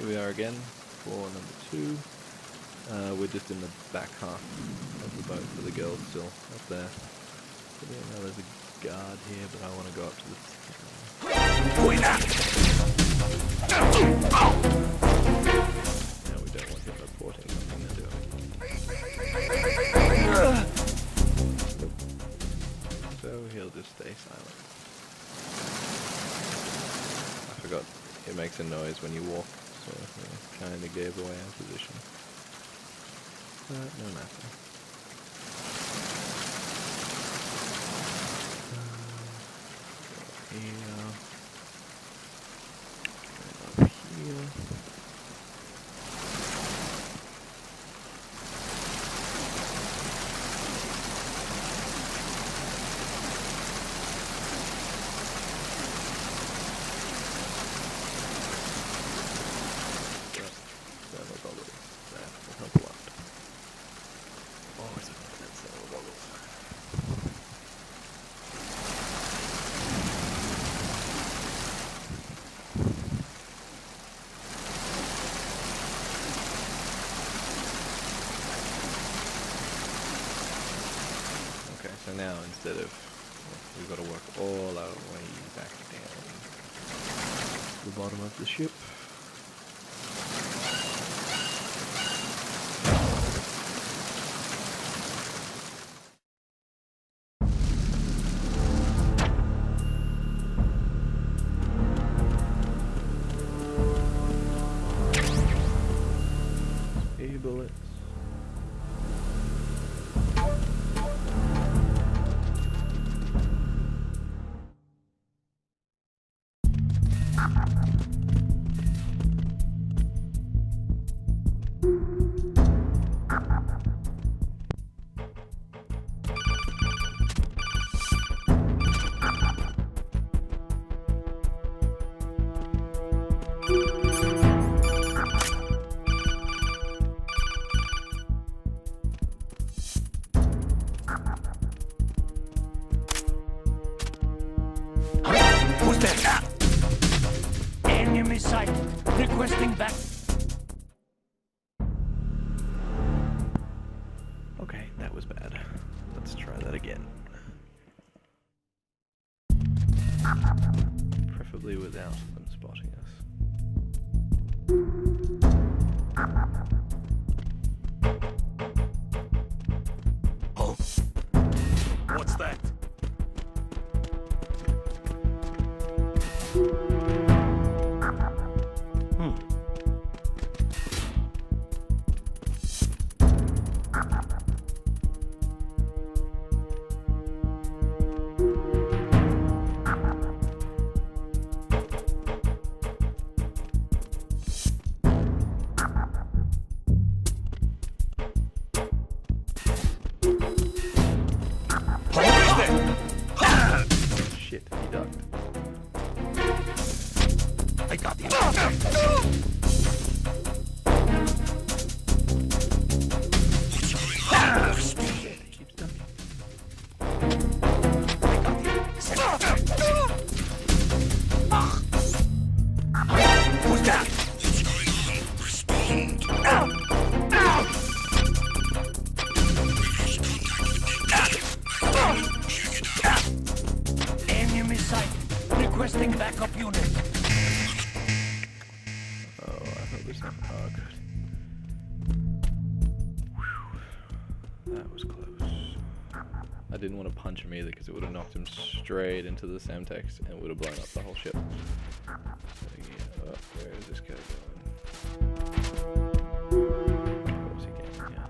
here we are again for number 2. We're just in the back half of the boat for the girls still up there. So now there's a guard here, but I want to go up to the... No, we don't want him reporting something they're doing. So he'll just stay silent. I forgot, it makes a noise when you walk, so we kind of gave away our position. But no matter. Up here. So now instead of, we've got to work all our way back down to the bottom of the ship. Spare bullets. Who's there? Enemy sight. Requesting back. Okay, that was bad. Let's try that again. Preferably without them spotting us. Oh. What's that? Shit, he ducked. I got you. Shit, he keeps ducking. Who's that? Enemy sight. Requesting backup unit. Oh, I hope it's not. Oh, good. Whew. That was close. I didn't want to punch him either because it would have knocked him straight into the Semtex and would have blown up the whole ship. So, yeah, oh, where is this guy going? Of course he can, yeah.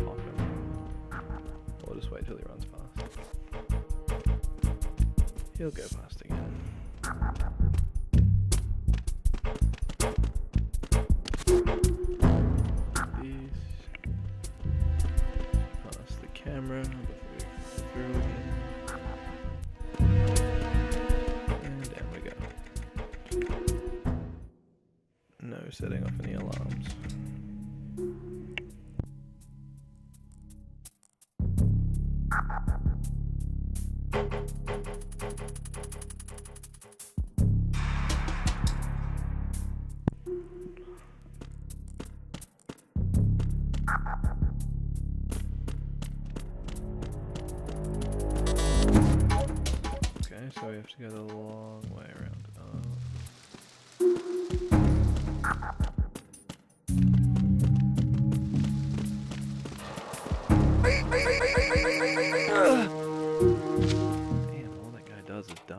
Pop him. Or just wait till he runs past. He'll go past again. Past the camera before we go through again. And down we go. No setting off any alarms. so we have to go the long way around. Damn, all that guy does is die.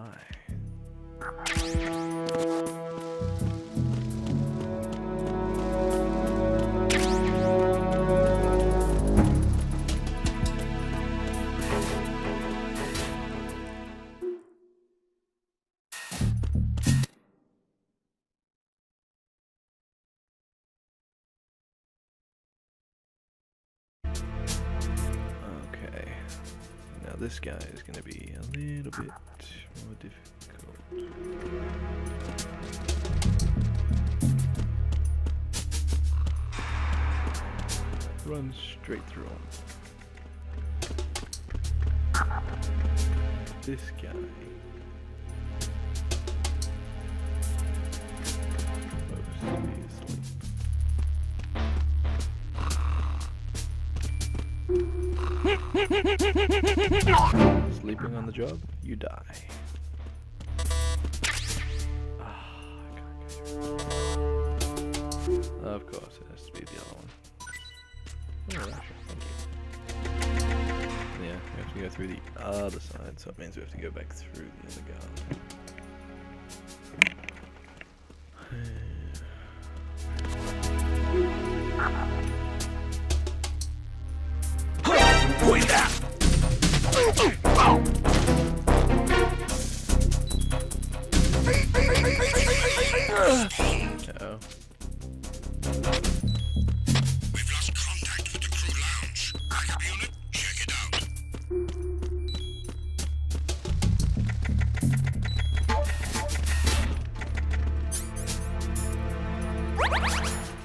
Okay, now this guy is going to be a little bit more difficult. Run straight through him. This guy. Supposed to be asleep. Sleeping on the job, you die. Of course, it has to be the other one. Oh, Russia, thank you. Yeah, we have to go through the other side, so it means we have to go back through the other Who is that? Uh-oh. We've lost contact with the crew lounge. Backup unit, check it out.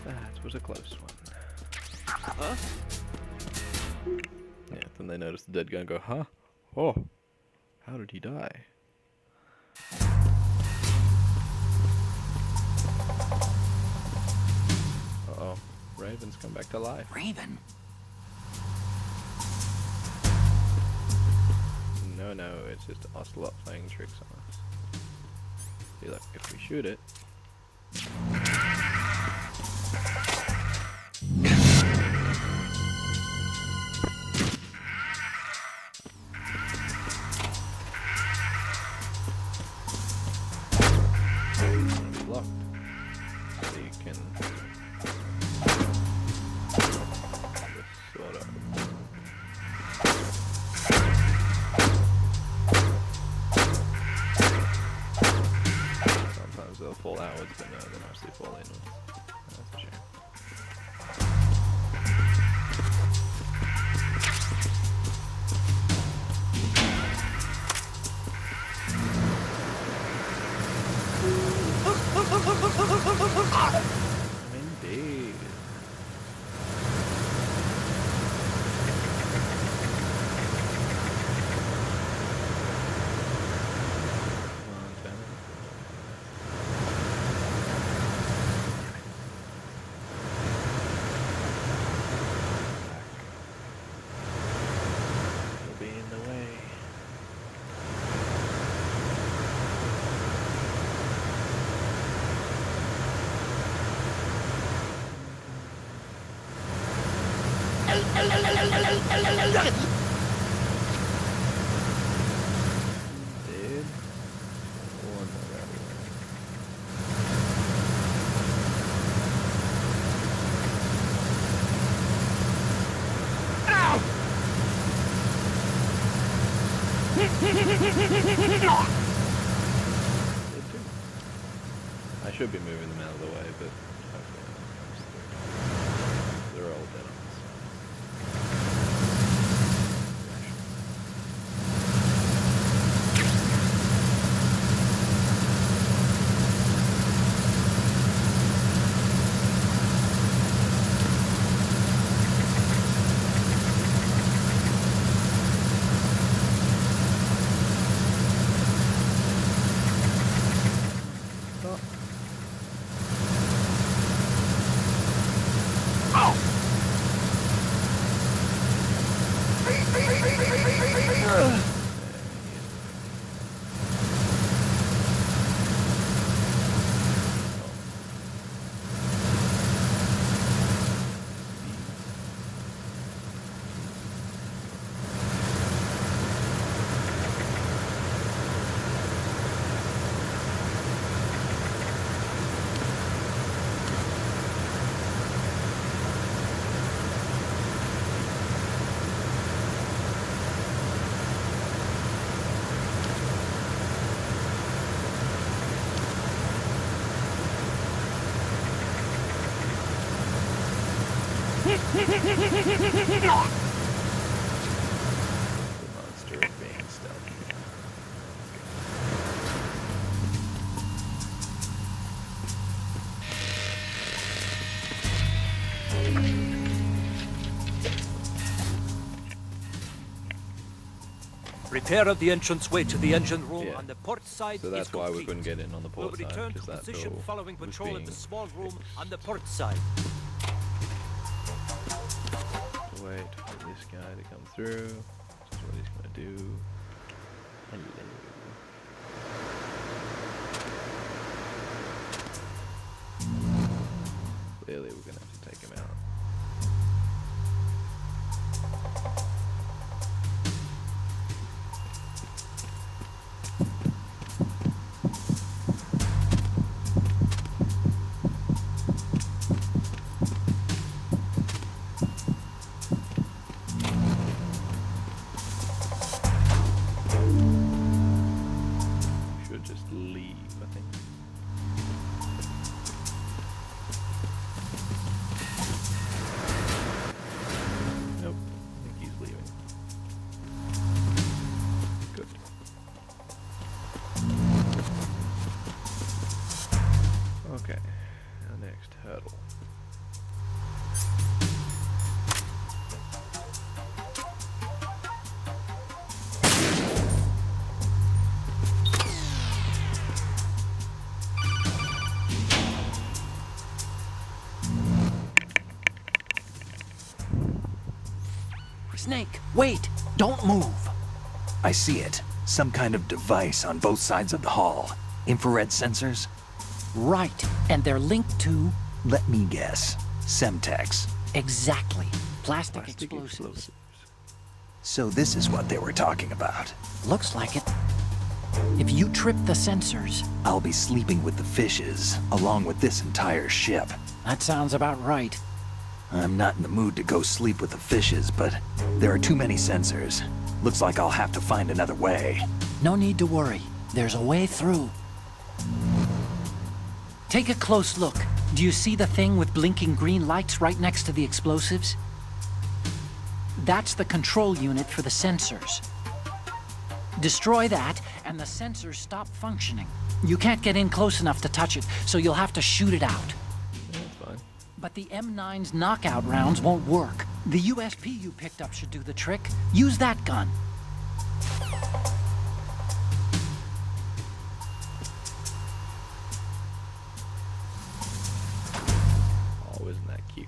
That was a close one. Huh? Yeah, then they notice the dead guy and go, huh? Oh, how did he die? Uh-oh, Raven's come back to life. Raven? No, it's just Ocelot playing tricks on us. See, look, if we shoot it... It's locked. So you can... just sort of... Sometimes they'll fall outwards, but no, they mostly fall inwards. That's a shame. Indeed. Come on, family. You'll be in the way. Dude. One more that way. Did too. I should be moving them out of the way, but hopefully not. They're all dead on this side. monster being stealthy. Repair of the entranceway to the engine room Yeah. on the port side So that's is why we complete. couldn't get in on the We'll port side, return to because that position door following was patrol of being the small room fixed. on the port side. Wait for this guy to come through. That's what he's gonna do. Hello. Clearly we're gonna have to take him out. Should just leave, I think. Nope, I think he's leaving. Good. Okay, our next hurdle. Snake, wait! Don't move! I see it. Some kind of device on both sides of the hall. Infrared sensors? Right, and they're linked to... Let me guess. Semtex. Exactly. Plastic Plastic explosives. explosives. So this is what they were talking about. Looks like it. If you trip the sensors, I'll be sleeping with the fishes, along with this entire ship. that sounds about right. I'm not in the mood to go sleep with the fishes, but there are too many sensors. Looks like I'll have to find another way. No need to worry. There's a way through. Take a close look. Do you see the thing with blinking green lights right next to the explosives? That's the control unit for the sensors. Destroy that, and the sensors stop functioning. You can't get in close enough to touch it, so you'll have to shoot it out. Yeah, that's fine. But the M9's knockout rounds won't work. The USP you picked up should do the trick. Use that gun. Oh, isn't that cute?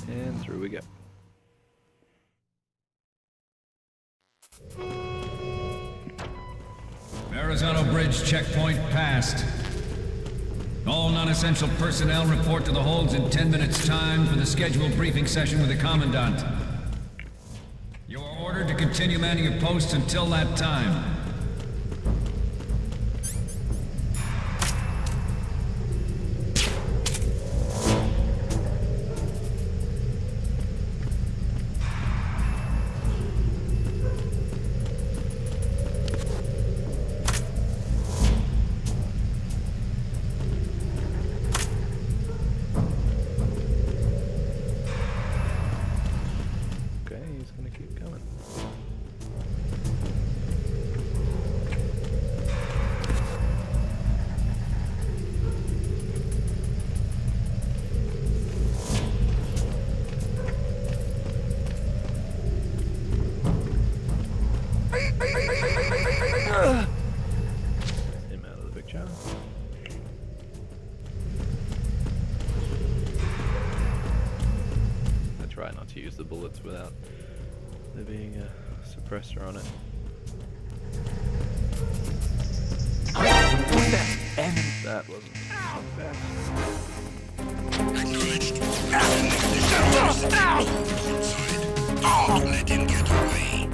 And through we go. Verrazano Bridge checkpoint passed. All non-essential personnel report to the holds in 10 minutes' time for the scheduled briefing session with the Commandant. You are ordered to continue manning your posts until that time. Okay, he's gonna keep going. Him out of the picture. I try not to use the bullets without there being a suppressor on it. That wasn't bad. Acknowledged. Inside. Don't let him get away.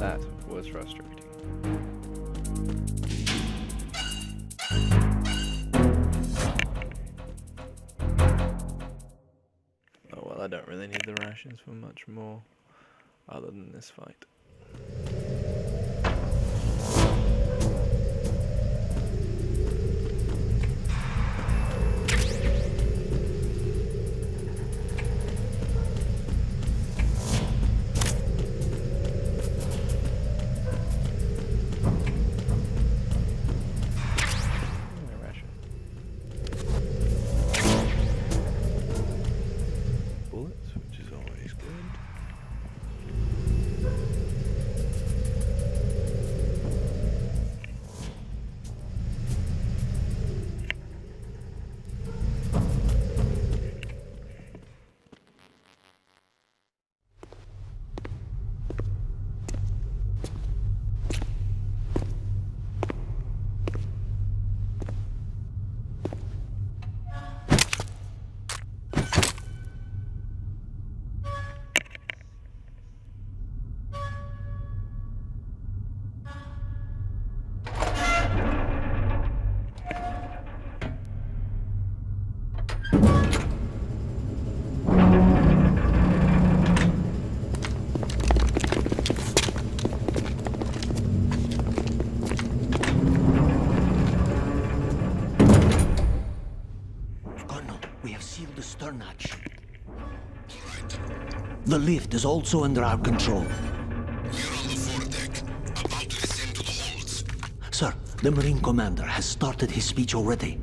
That was frustrating. Oh well, I don't really need the rations for much more other than this fight. Bullets, which is always good. Colonel, we have sealed the stern hatch. The lift is also under our control. We're on the foredeck, about to descend to the holds. Sir, the Marine Commander has started his speech already.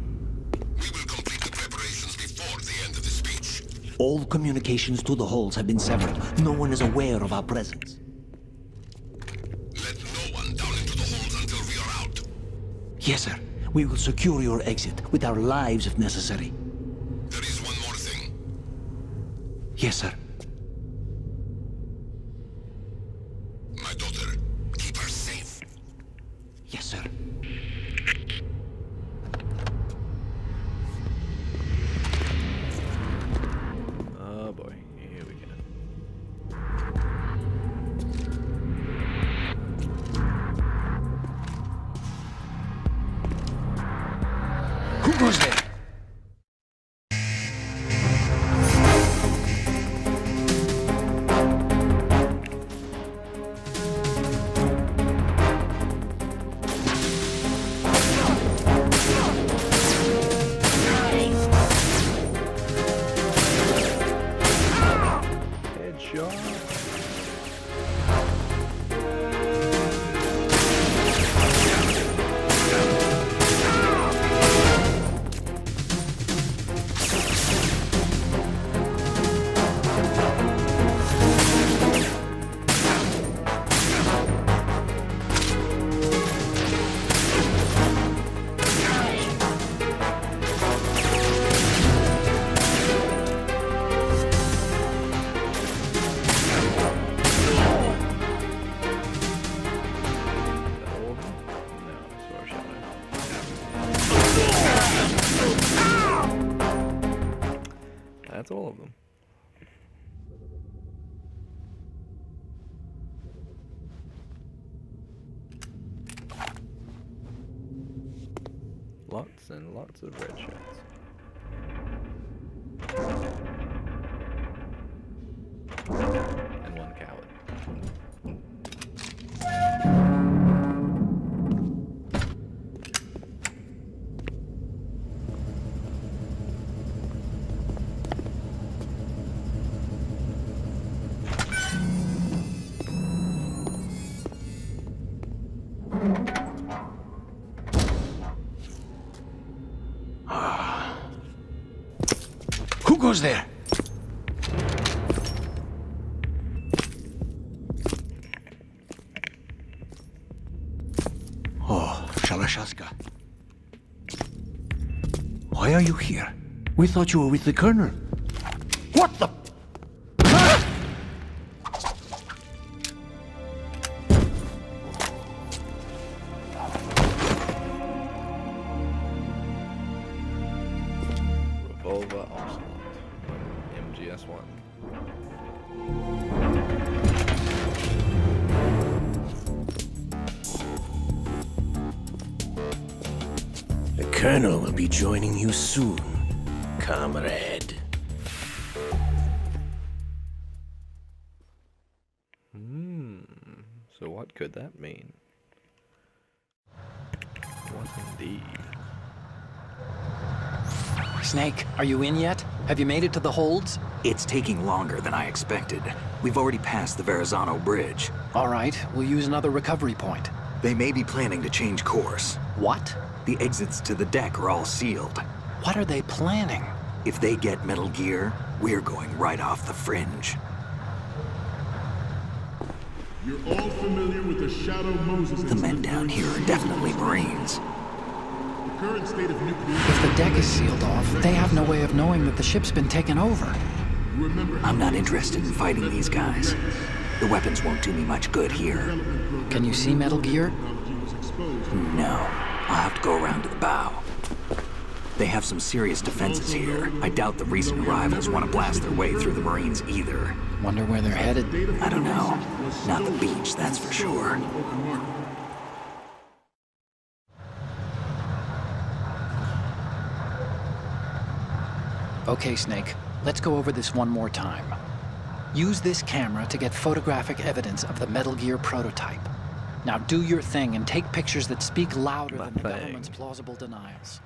We will complete the preparations before the end of the speech. All communications to the holds have been severed. No one is aware of our presence. Let no one down into the holds until we are out. Yes, sir. We will secure your exit with our lives if necessary. There is one more thing. Yes, sir. My daughter, keep her safe. Yes, sir. Oh boy, here we go. Who goes there? Headshot. That's all of them. Lots and lots of red shirts. And one coward. Who goes there? Oh, Shalashaska. Why are you here? We thought you were with the Colonel. What the? Revolver Ocelot. MGS1. Colonel will be joining you soon, comrade. So what could that mean? What indeed? Snake, are you in yet? Have you made it to the holds? It's taking longer than I expected. We've already passed the Verrazano Bridge. All right, we'll use another recovery point. They may be planning to change course. What? The exits to the deck are all sealed. What are they planning? If they get Metal Gear, we're going right off the fringe. You're all familiar with the Shadow Moses The men down here are definitely Marines. The current state of nuclear... If the deck is sealed off, they have no way of knowing that the ship's been taken over. Remember, I'm not interested in fighting these guys. The weapons won't do me much good here. Can you see Metal Gear? No. I'll have to go around to the bow. They have some serious defenses here. I doubt the recent arrivals want to blast their way through the Marines either. Wonder where they're headed. I don't know. Not the beach, that's for sure. Okay, Snake. Let's go over this one more time. Use this camera to get photographic evidence of the Metal Gear prototype. Now do your thing and take pictures that speak louder than the government's plausible denials.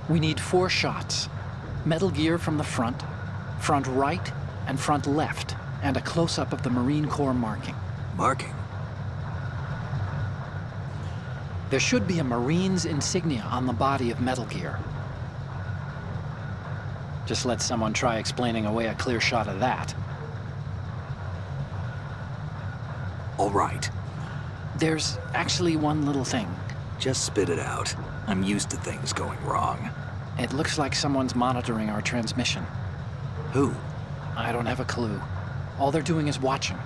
We need 4 shots. Metal Gear from the front right, and front left, and a close-up of the Marine Corps marking. Marking? There should be a Marine's insignia on the body of Metal Gear. Just let someone try explaining away a clear shot of that. All right. There's actually one little thing. Just spit it out. I'm used to things going wrong. It looks like someone's monitoring our transmission. Who? I don't have a clue. All they're doing is watching.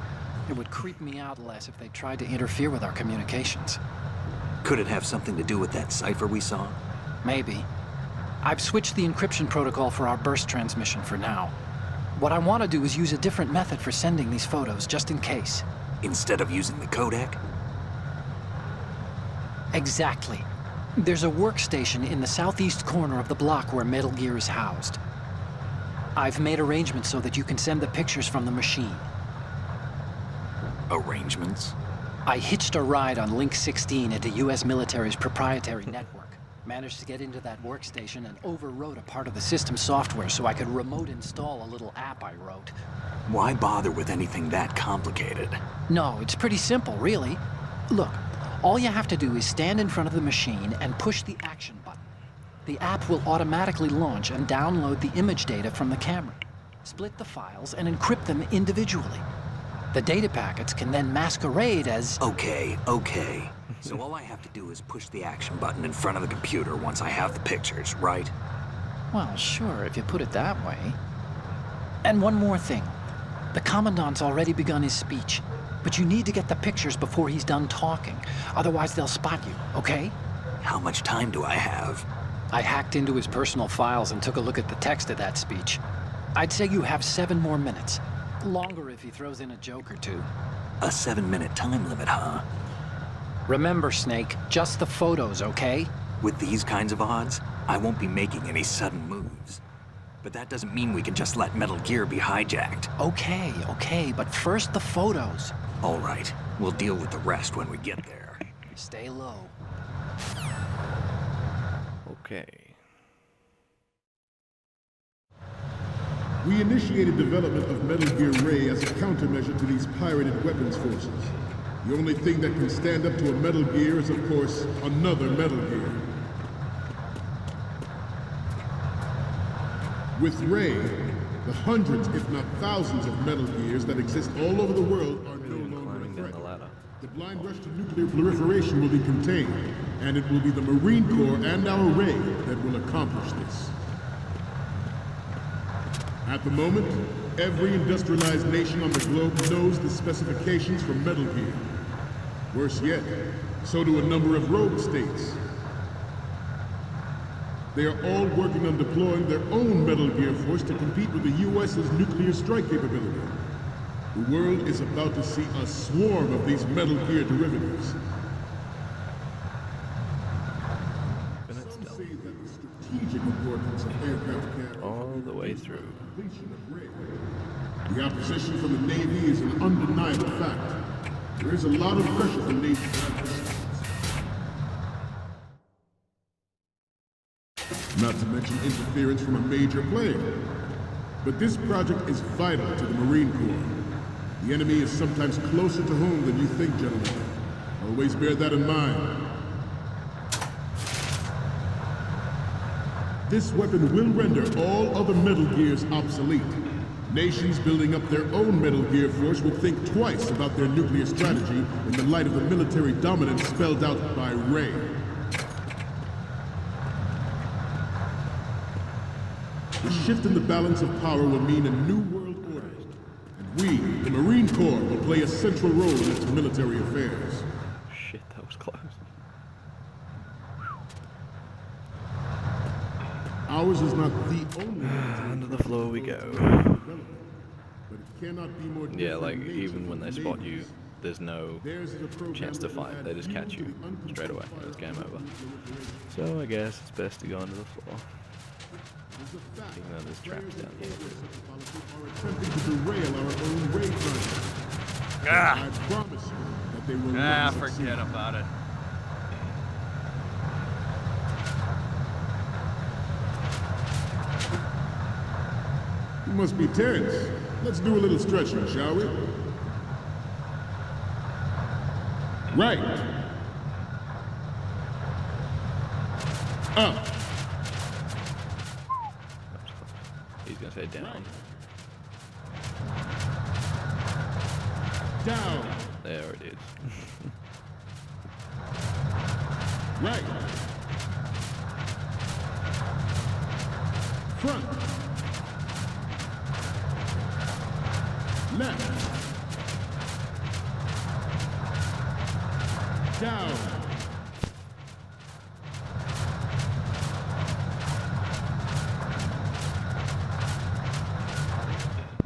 It would creep me out less if they tried to interfere with our communications. Could it have something to do with that cipher we saw? Maybe. I've switched the encryption protocol for our burst transmission for now. What I want to do is use a different method for sending these photos, just in case. Instead of using the codec? Exactly. There's a workstation in the southeast corner of the block where Metal Gear is housed. I've made arrangements so that you can send the pictures from the machine. Arrangements? I hitched a ride on Link 16 into U.S. military's proprietary network. Managed to get into that workstation and overwrote a part of the system software so I could remote install a little app I wrote. Why bother with anything that complicated? No, it's pretty simple, really. Look, all you have to do is stand in front of the machine and push the action button. The app will automatically launch and download the image data from the camera, split the files, and encrypt them individually. The data packets can then masquerade as... Okay. So all I have to do is push the action button in front of the computer once I have the pictures, right? Well, sure, if you put it that way. And one more thing. The Commandant's already begun his speech, but you need to get the pictures before he's done talking. Otherwise, they'll spot you, okay? How much time do I have? I hacked into his personal files and took a look at the text of that speech. I'd say you have 7 more minutes. Longer if he throws in a joke or two. A 7-minute time limit, huh? Remember, Snake, just the photos, okay? With these kinds of odds, I won't be making any sudden moves. But that doesn't mean we can just let Metal Gear be hijacked. Okay, but first the photos. All right, we'll deal with the rest when we get there. Stay low. Okay. We initiated development of Metal Gear Ray as a countermeasure to these pirated weapons forces. The only thing that can stand up to a Metal Gear is, of course, another Metal Gear. With Ray, the hundreds, if not thousands, of Metal Gears that exist all over the world are no longer a threat. The blind rush to nuclear proliferation will be contained, and it will be the Marine Corps and our Ray that will accomplish this. At the moment, every industrialized nation on the globe knows the specifications for Metal Gear. Worse yet, so do a number of rogue states. They are all working on deploying their own Metal Gear force to compete with the U.S.'s nuclear strike capability. The world is about to see a swarm of these Metal Gear derivatives. Some say that the all the way through. The opposition from the Navy is an undeniable fact. There is a lot of pressure from Navy adversaries. Not to mention interference from a major player. But this project is vital to the Marine Corps. The enemy is sometimes closer to home than you think, gentlemen. Always bear that in mind. This weapon will render all other Metal Gears obsolete. Nations building up their own Metal Gear force will think twice about their nuclear strategy in the light of the military dominance spelled out by Ray. The shift in the balance of power will mean a new world order. And we, the Marine Corps, will play a central role in its military affairs. Shit, that was close. Ours is not the only Under the floor we go. but it cannot be more Yeah, like, different even when they nations spot than you, navies. there's no Theirs is a program chance to that will fight. add They just catch fuel you to the straight away, uncontrolled and it's game fire over. of proliferation. So I guess it's best to go under the floor. It is a fact Even though there's that traps players down here. of such a policy are attempting to derail our own raid project. I promise you that they will not succeed. about it. You must be tense. Let's do a little stretching, shall we? Right. Up. He's gonna say down. Down. There it is. Right. Front. Left. Down.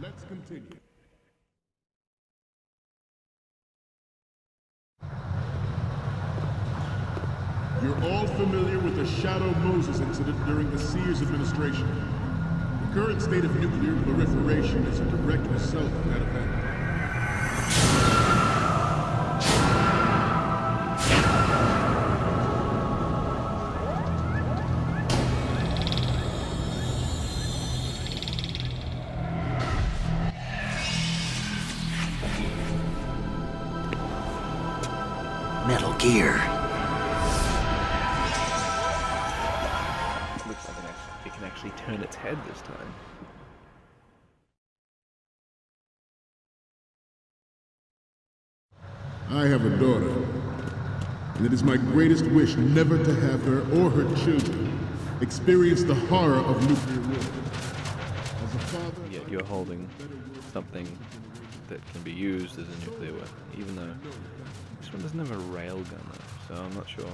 Let's continue. You're all familiar with the Shadow Moses incident during the Sears administration. The current state of nuclear proliferation is a direct result of that event. Metal Gear. Looks like it can actually turn its head this time. I have a daughter, and it is my greatest wish never to have her or her children experience the horror of nuclear war. As a father, Yet you're holding something that can be used as a nuclear weapon, even though this one doesn't have a railgun though, so I'm not sure.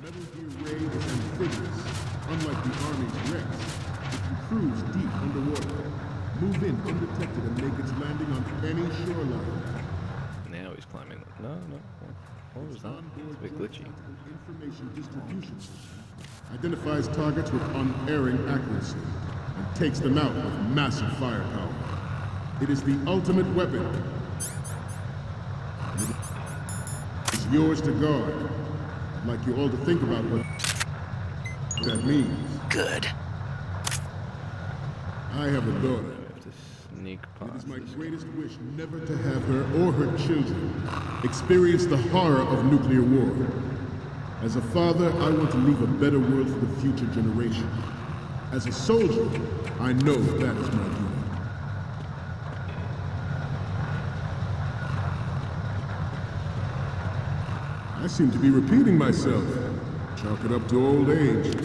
Metal Gear Ray is amphibious, unlike the Army's Rex. It can cruise deep underwater, move in undetected and make its landing on any shoreline. Now he's climbing. No. What was that? It's a bit glitchy. Information distribution system identifies targets with unerring accuracy and takes them out with massive firepower. It is the ultimate weapon. It's yours to guard. I'd like you all to think about what that means. Good. I have a daughter. We have to sneak It is past my this. greatest wish never to have her or her children experience the horror of nuclear war. As a father, I want to leave a better world for the future generation. As a soldier, I know that is my duty. I seem to be repeating myself. Chalk it up to old age.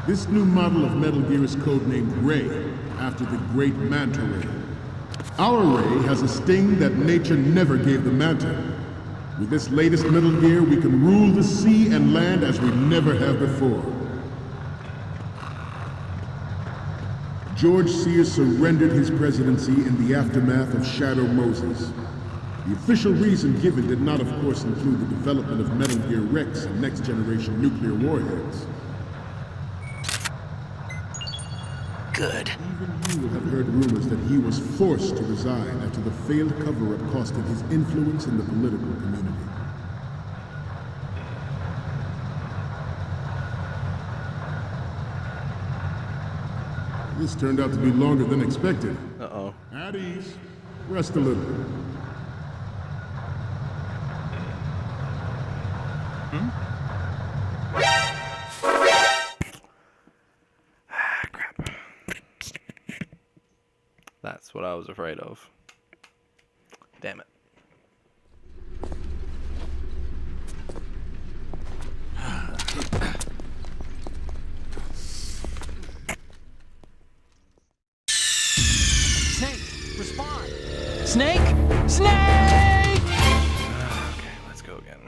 This new model of Metal Gear is codenamed Ray, after the great Manta Ray. Our Ray has a sting that nature never gave the Manta. With this latest Metal Gear, we can rule the sea and land as we never have before. George Sears surrendered his presidency in the aftermath of Shadow Moses. The official reason given did not, of course, include the development of Metal Gear Rex and next-generation nuclear warheads. Good. Even you will have heard rumors that he was forced to resign after the failed cover-up costed his influence in the political community. This turned out to be longer than expected. Uh-oh. At ease. Rest a little. Crap. That's what I was afraid of. Damn it. Snake, respond! Snake! Snake! Okay, let's go again.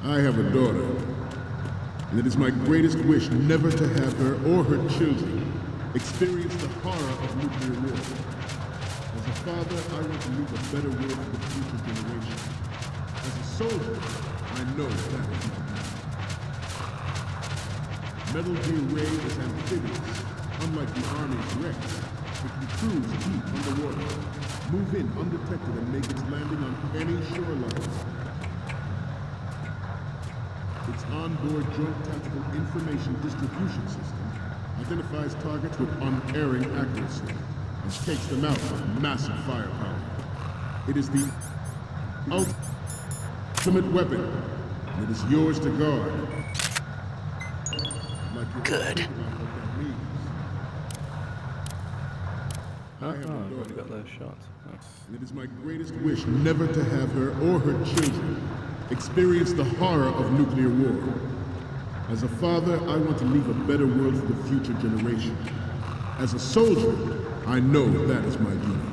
I have a daughter, and it is my greatest wish never to have her or her children experience the horror of nuclear war. As a father, I want to leave a better world for the future generation. As a soldier, I know that is my duty. Metal Gear Ray is amphibious. Unlike the Army's Rex, it can cruise deep underwater, move in undetected and make its landing on any shoreline. Its onboard Joint Tactical Information Distribution System identifies targets with unerring accuracy and takes them out with massive firepower. It is the ultimate weapon, and it is yours to guard. Good. Oh, I've already got those shots. Oh. It is my greatest wish never to have her or her children experience the horror of nuclear war. As a father, I want to leave a better world for the future generation. As a soldier, I know that is my duty.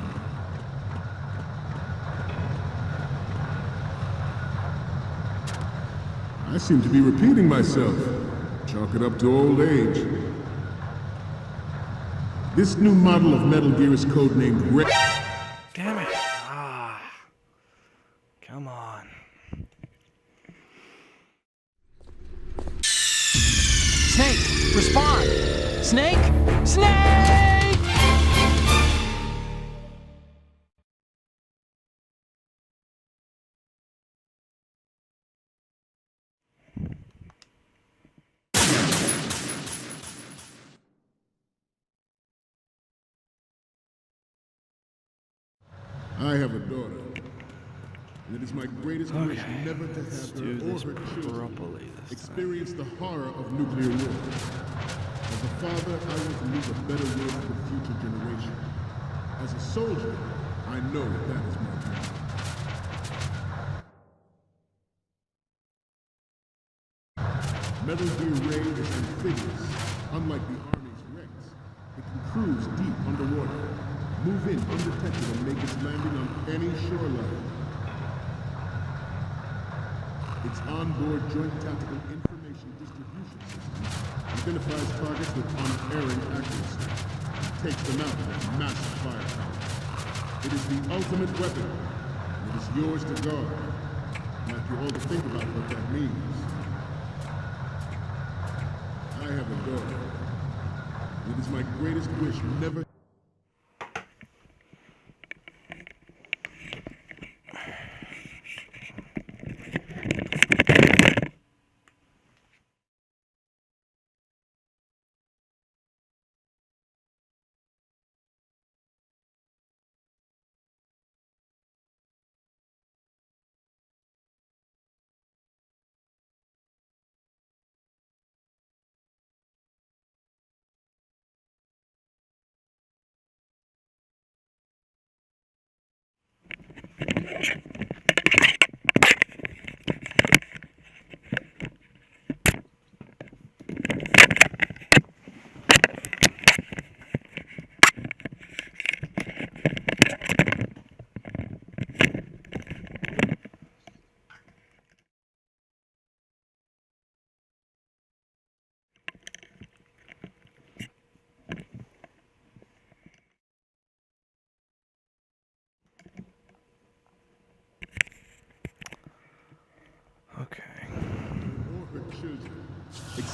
I seem to be repeating myself. Chalk it up to old age. This new model of Metal Gear is codenamed Red. Damn it. Ah. Come on. Snake, respond! Snake! Snake! I have a daughter, and it is my greatest wish Okay, never to let's have her do or this her children properly this time. experience the horror of nuclear war. As a father, I want to leave a better world for the future generation. As a soldier, I know that is my duty. Metal Gear Ray is amphibious. Unlike the Army's Rex, it can cruise deep underwater, move in undetected and make its landing on any shoreline. Its onboard Joint Tactical Information Distribution System identifies targets with unerring accuracy and takes them out with massive firepower. It is the ultimate weapon, and it is yours to guard. I'd like you all to think about what that means. I have a daughter. It is my greatest wish never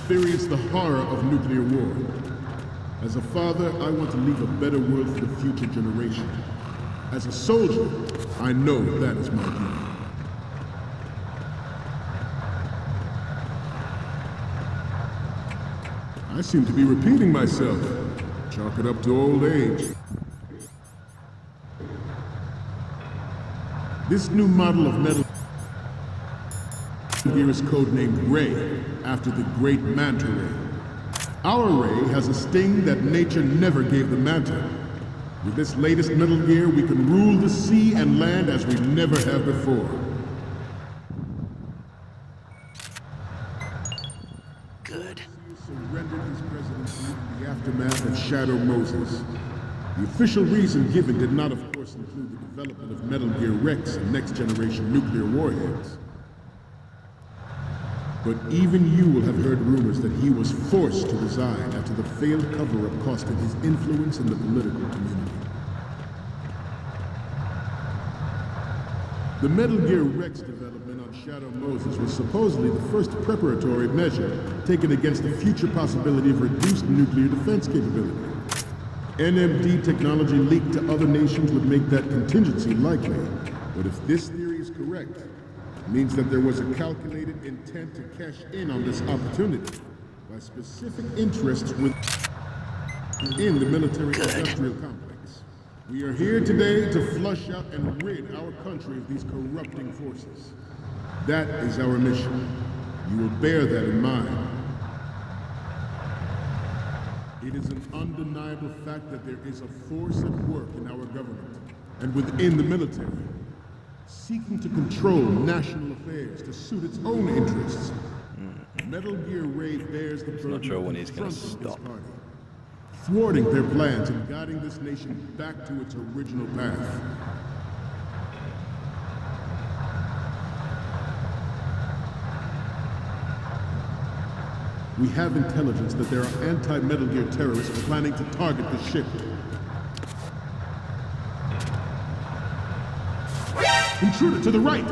experienced the horror of nuclear war. As a father, I want to leave a better world for the future generation. As a soldier, I know that is my duty. I seem to be repeating myself. Chalk it up to old age. This new model of metal gear is codenamed Ray, after the great manta ray. Our ray has a sting that nature never gave the manta. With this latest Metal Gear, we can rule the sea and land as we never have before. Good. Surrendered his presidency in the aftermath of Shadow Moses. The official reason given did not, of course, include the development of Metal Gear Rex and next-generation nuclear warheads. But even you will have heard rumors that he was forced to resign after the failed cover-up costed his influence in the political community. The Metal Gear Rex development on Shadow Moses was supposedly the first preparatory measure taken against the future possibility of reduced nuclear defense capability. NMD technology leaked to other nations would make that contingency likely. But if this theory is correct, it means that there was a calculated intent to cash in on this opportunity by specific interests within the military-industrial complex. We are here today to flush out and rid our country of these corrupting forces. That is our mission. You will bear that in mind. It is an undeniable fact that there is a force at work in our government and within the military, seeking to control national affairs to suit its own interests. Metal Gear Ray bears the burden not sure when he's of gonna confronting this stop. party, thwarting their plans and guiding this nation back to its original path. We have intelligence that there are anti-Metal Gear terrorists planning to target the ship. Intruder to the right!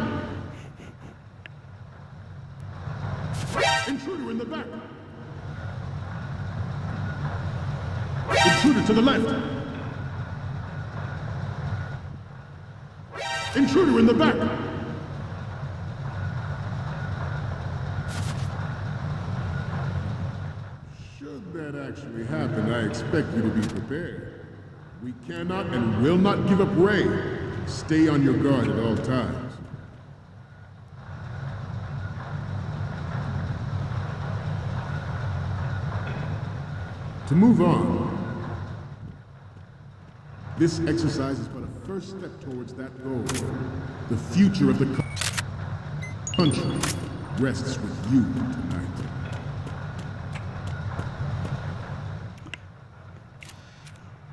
Intruder in the back! Intruder to the left! Intruder in the back! Should that actually happen, I expect you to be prepared. We cannot and will not give up Ray. Stay on your guard at all times. To move on, this exercise is but a first step towards that goal. The future of the country rests with you tonight.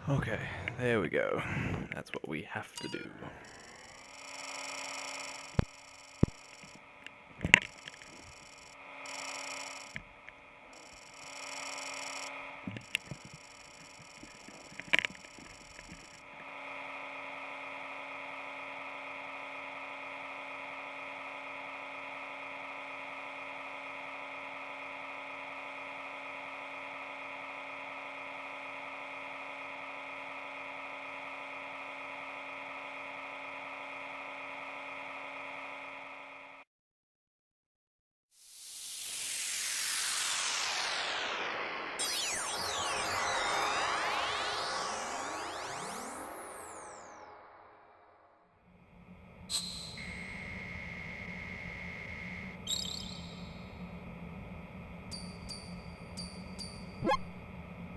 Okay, there we go. That's what we have to do.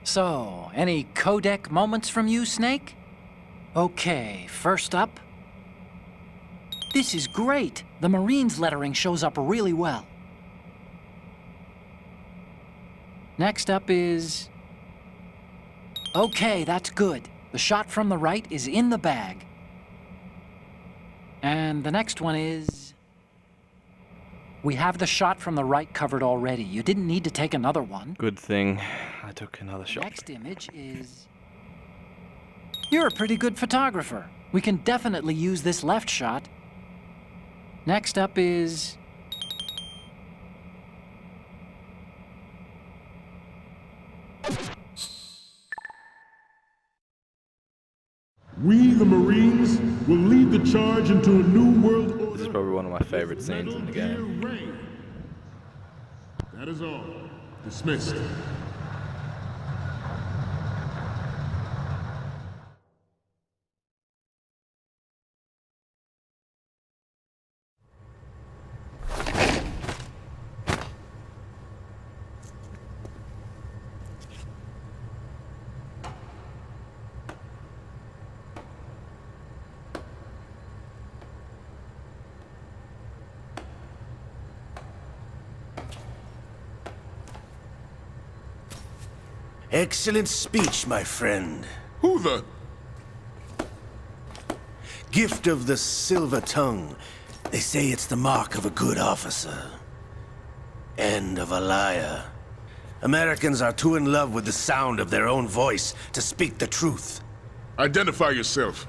So, any codec moments from you, Snake? Okay, first up. This is great. The Marines lettering shows up really well. Next up is... Okay, that's good. The shot from the right is in the bag. And the next one is... We have the shot from the right covered already. You didn't need to take another one. Good thing I took another shot. Next image is... You're a pretty good photographer. We can definitely use this left shot. Next up is... We, the Marines, will lead the charge into a new world order. This is probably one of my favorite scenes in the game. Reign. That is all. Dismissed. Excellent speech, my friend. Who the? Gift of the silver tongue. They say it's the mark of a good officer. And of a liar. Americans are too in love with the sound of their own voice to speak the truth. Identify yourself.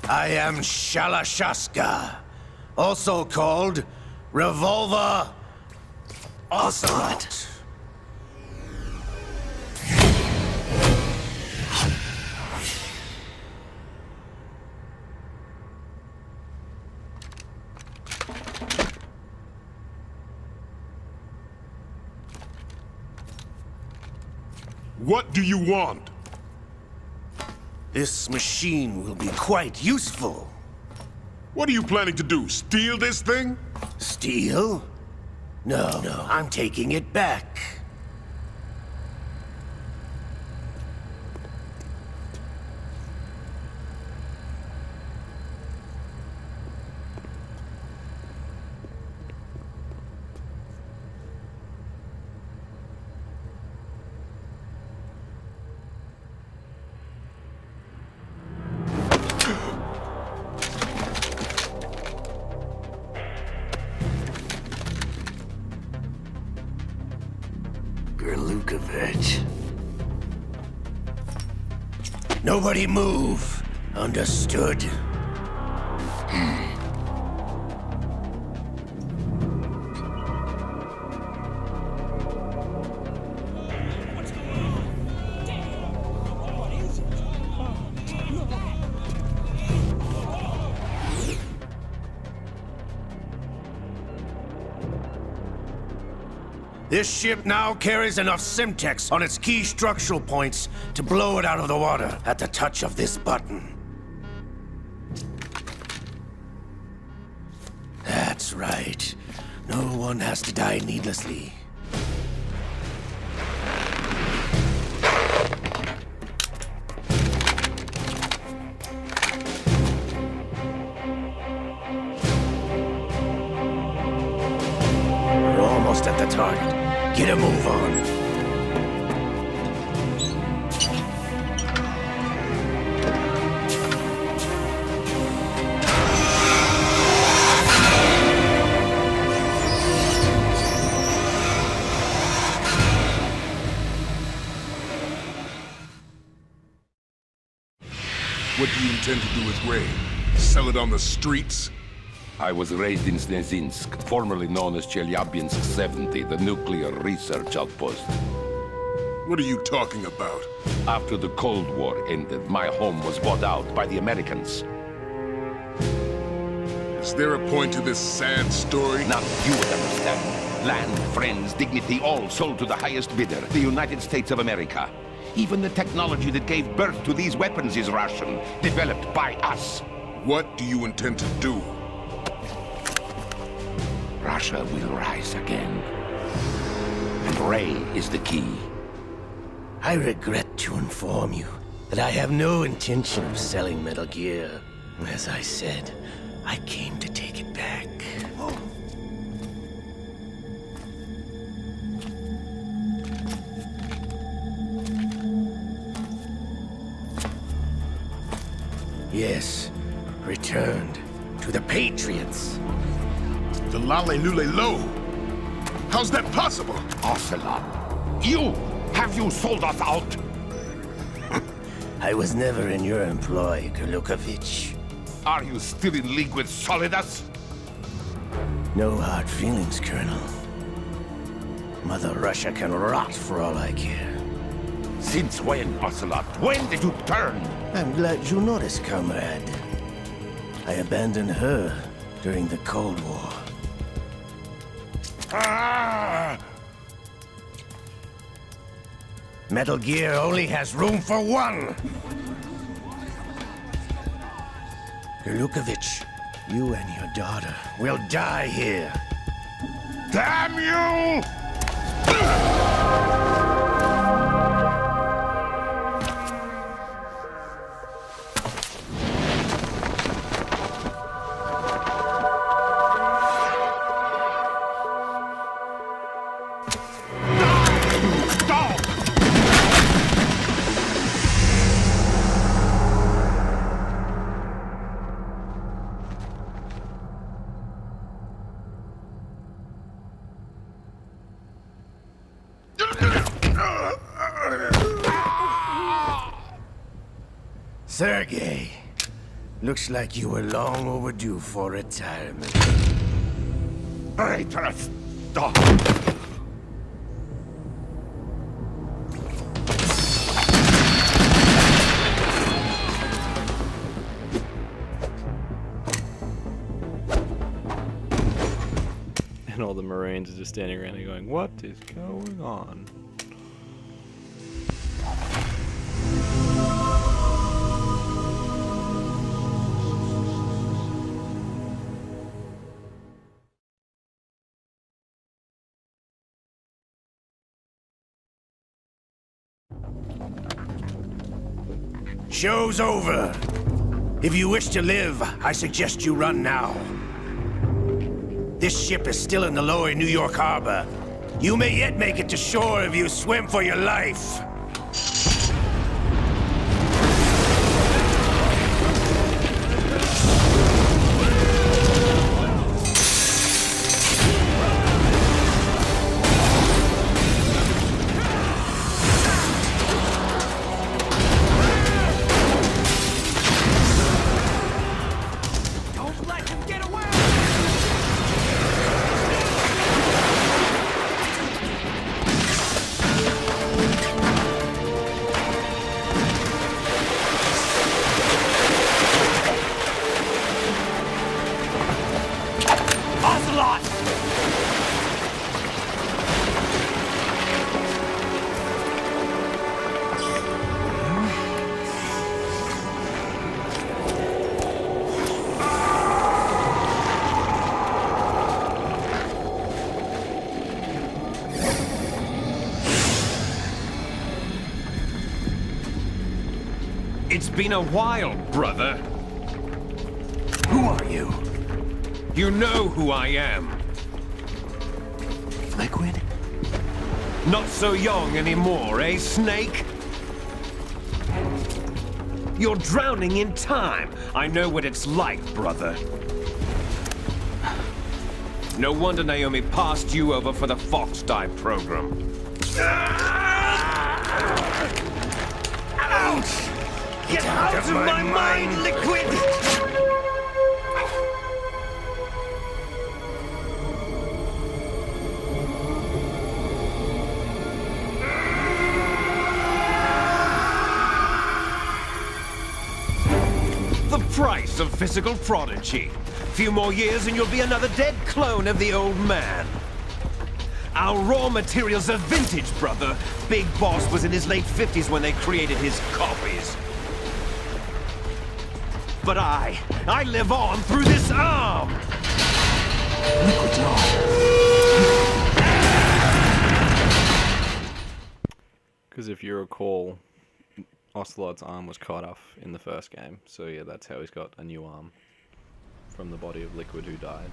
I am Shalashaska, also called Revolver Ocelot. What do you want? This machine will be quite useful. What are you planning to do? Steal this thing? Steal? No, I'm taking it back. Lukovich. Nobody move. Understood? This ship now carries enough Simtex on its key structural points to blow it out of the water at the touch of this button. That's right. No one has to die needlessly. We're almost at the target. Get a move on. What do you intend to do with Ray? Sell it on the streets? I was raised in Snezinsk, formerly known as Chelyabinsk 70, the nuclear research outpost. What are you talking about? After the Cold War ended, my home was bought out by the Americans. Is there a point to this sad story? Now you would understand. Land, friends, dignity, all sold to the highest bidder, the United States of America. Even the technology that gave birth to these weapons is Russian, developed by us. What do you intend to do? Russia will rise again. And Ray is the key. I regret to inform you that I have no intention of selling Metal Gear. As I said, I came to take it back. Yes, returned to the Patriots. The Lale Lule Lo? How's that possible? Ocelot, have you sold us out? I was never in your employ, Lukovich. Are you still in league with Solidus? No hard feelings, Colonel. Mother Russia can rot for all I care. Since when, Ocelot? When did you turn? I'm glad you noticed, comrade. I abandoned her during the Cold War. Ah! Metal Gear only has room for one! Lukovich, you and your daughter will die here. Damn you! Sergei, looks like you were long overdue for retirement. Traitorous dog! And all the Marines are just standing around here going, what is going on? Show's over. If you wish to live, I suggest you run now. This ship is still in the lower New York harbor. You may yet make it to shore if you swim for your life. It's been a while, brother. Who are you? You know who I am. Liquid? Not so young anymore, eh, Snake? You're drowning in time. I know what it's like, brother. No wonder Naomi passed you over for the Fox Die program. Ouch! Get out of my mind, Liquid! The price of physical prodigy. Few more years and you'll be another dead clone of the old man. Our raw materials are vintage, brother. Big Boss was in his late 50s when they created his copies. But I live on through this arm! Liquid's on. Because if you recall, Ocelot's arm was cut off in the first game. So yeah, that's how he's got a new arm. From the body of Liquid who died.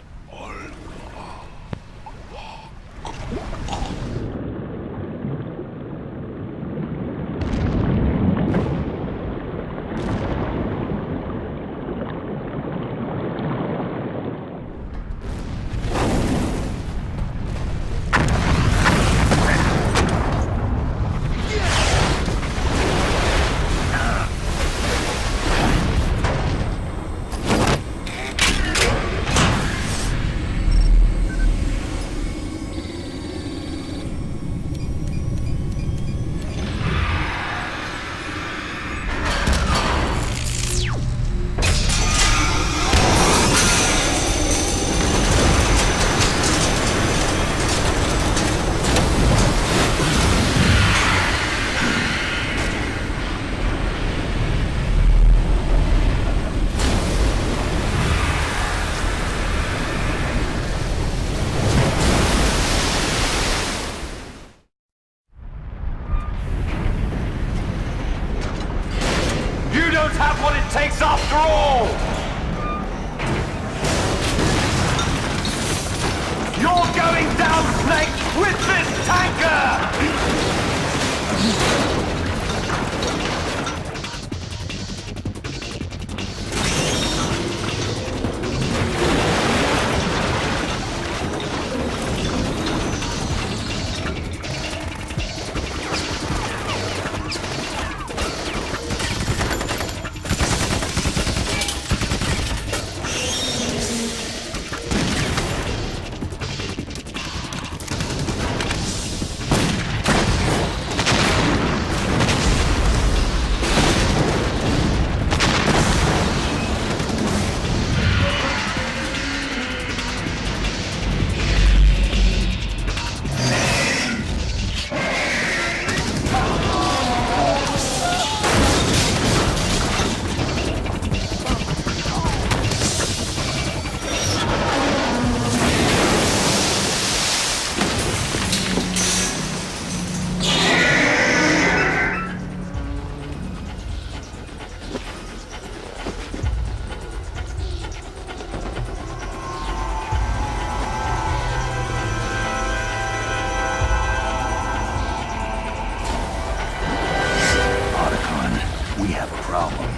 You're going down, Snake, with this tanker! We have a problem.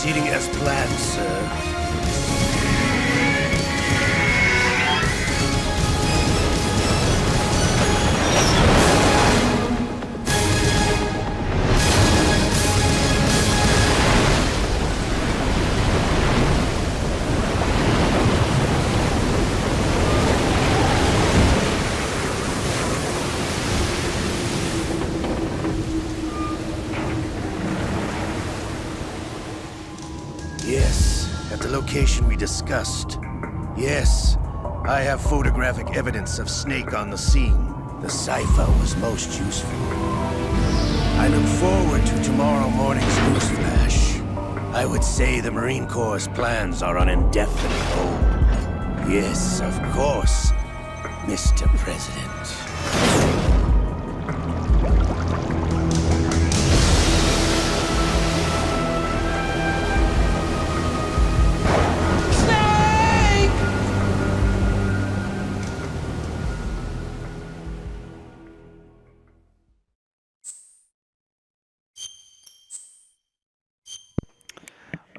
Proceeding as planned, sir. Yes, at the location we discussed. Yes, I have photographic evidence of Snake on the scene. The cipher was most useful. I look forward to tomorrow morning's news flash. I would say the Marine Corps' plans are on indefinite hold. Yes, of course, Mr. President.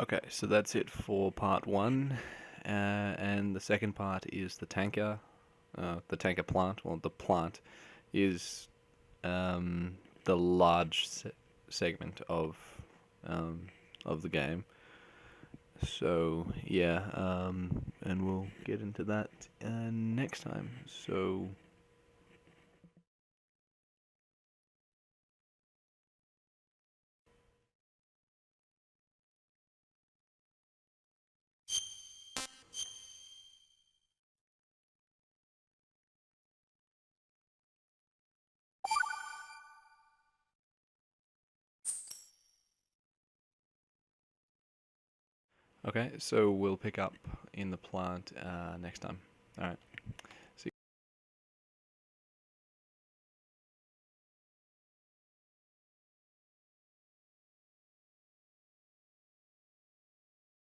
Okay, so that's it for part one, and the second part is the tanker plant. Well, the plant is the large segment of the game. So yeah, and we'll get into that next time. So. Okay, so we'll pick up in the plant next time. Alright.